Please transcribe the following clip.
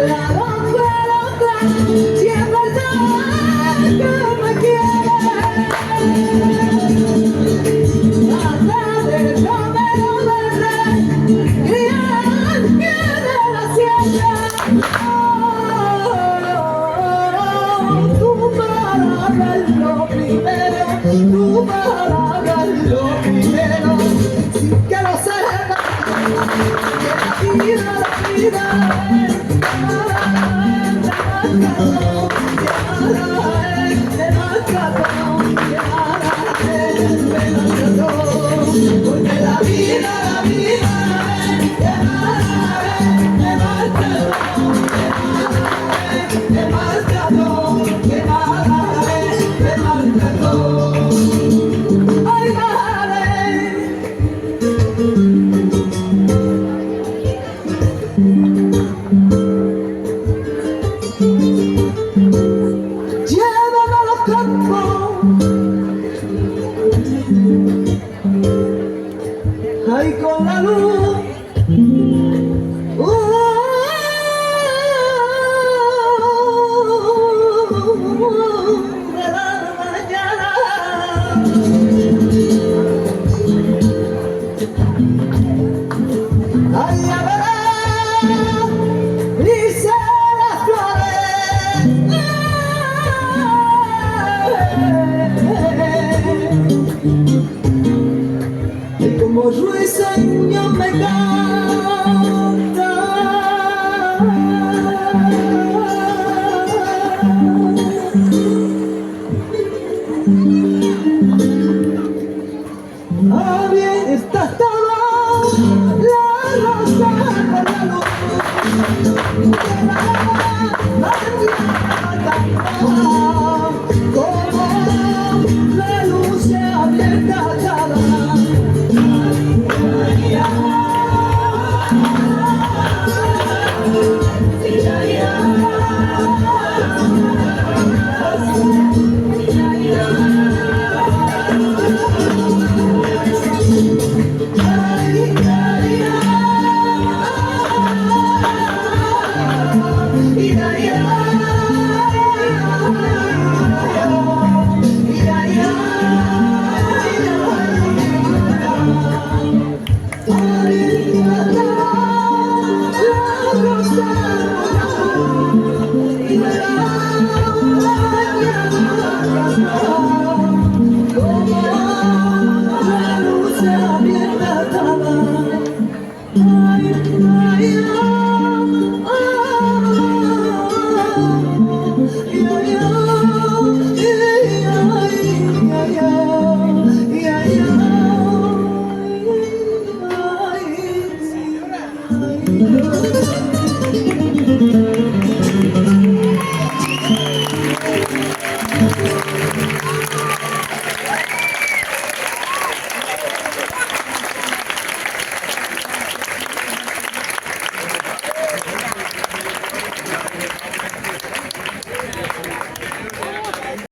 La loca, loca, si es verdad que me quieres. Trata de comerlo verde y él quiere la siembra. Tu palabra es lo primero, tu palabra es lo primero. Sin que lo sepa, que la vida es te maltrató, porque la vida te maltrató, te maltrató, te maltrató. Ay, madre. Llévame a los campos, ahí con la luz, de la mañana. Ay, a ver, dice las flores. Y como ruiseño me canta, ah, bien está toda la rosa con la luz de la mañana, como la luz se abierta cada mañana.